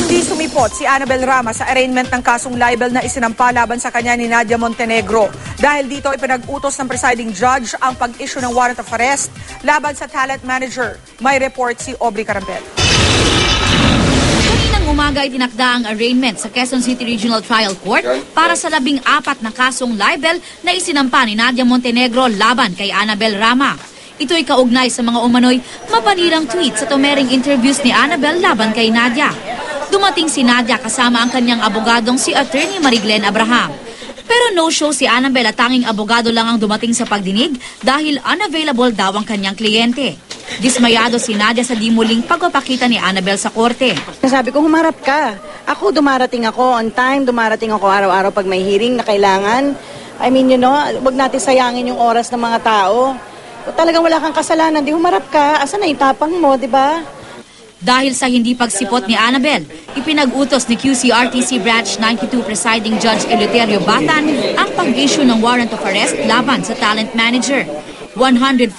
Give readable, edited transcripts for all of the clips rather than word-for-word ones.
Hindi sumipot si Annabel Rama sa arraignment ng kasong libel na isinampa laban sa kanya ni Nadia Montenegro. Dahil dito ipinag-utos ng presiding judge ang pag-issue ng warrant of arrest laban sa talent manager. May report si Aubrey Carampel. Kaninang umaga itinakda ang arraignment sa Quezon City Regional Trial Court para sa 14 na kasong libel na isinampa ni Nadia Montenegro laban kay Annabel Rama. Ito'y kaugnay sa mga umano'y mapanirang tweet sa tumering interviews ni Annabel laban kay Nadia. Dumating si Nadia kasama ang kanyang abogadong si Attorney Mariglen Abraham. Pero no-show si Annabel at tanging abogado lang ang dumating sa pagdinig dahil unavailable daw ang kanyang kliyente. Dismayado si Nadia sa di muling pagpapakita ni Annabel sa korte. Sabi ko, humarap ka. Ako, dumarating ako on time, dumarating ako araw-araw pag may hearing na kailangan. I mean, wag natin sayangin yung oras ng mga tao. Talagang wala kang kasalanan, di humarap ka. Asan na yung tapang mo, di ba? Dahil sa hindi pagsipot ni Annabel, ipinag-utos ni QCRTC Branch 92 Presiding Judge Eleuterio Batan ang pag-issue ng warrant of arrest laban sa talent manager. 140,000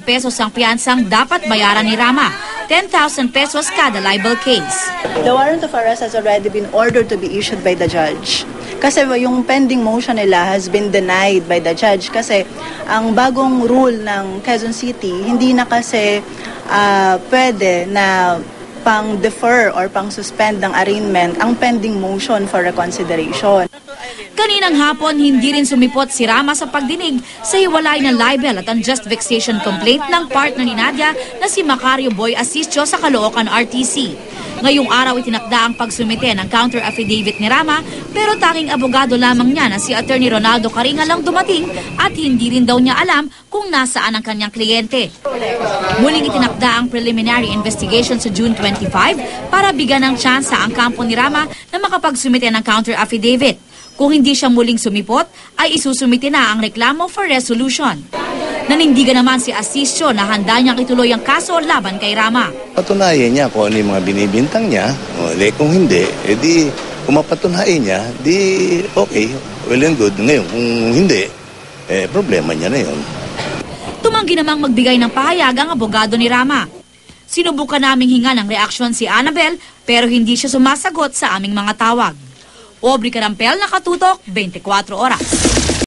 pesos ang piyansang dapat bayaran ni Rama, 10,000 pesos kada libel case. The warrant of arrest has already been ordered to be issued by the judge. Kasi yung pending motion nila has been denied by the judge kasi ang bagong rule ng Quezon City hindi na kasi pwede na pang-defer or pang-suspend ng arraignment ang pending motion for reconsideration. Kaninang hapon, hindi rin sumipot si Rama sa pagdinig sa hiwalay na libel at unjust vexation complaint ng partner ni Nadia na si Macario Boy Asistio sa Caloocan RTC. Ngayong araw itinakda ang pagsumite ng counter-affidavit ni Rama pero tanging abogado lamang niya na si Attorney Ronaldo Caringa lang dumating at hindi rin daw niya alam kung nasaan ang kanyang kliyente. Muling itinakda ang preliminary investigation sa June 25 para bigyan ng tsansa ang kampo ni Rama na makapagsumite ng counter-affidavit. Kung hindi siya muling sumipot, ay isusumite na ang reklamo for resolution. Nanindigan naman si Asistio na handa niyang ituloy ang kaso laban kay Rama. Patunayan niya kung ano yung mga binibintang niya. Kung hindi, edi kung mapatunayan niya, di okay, well and good. Ngayon, kung hindi, problema niya na yun. Tumanggi namang magbigay ng pahayag ang abogado ni Rama. Sinubukan naming hinga ng reaksyon si Annabel pero hindi siya sumasagot sa aming mga tawag. Aubrey Carampel, Nakatutok, 24 Oras.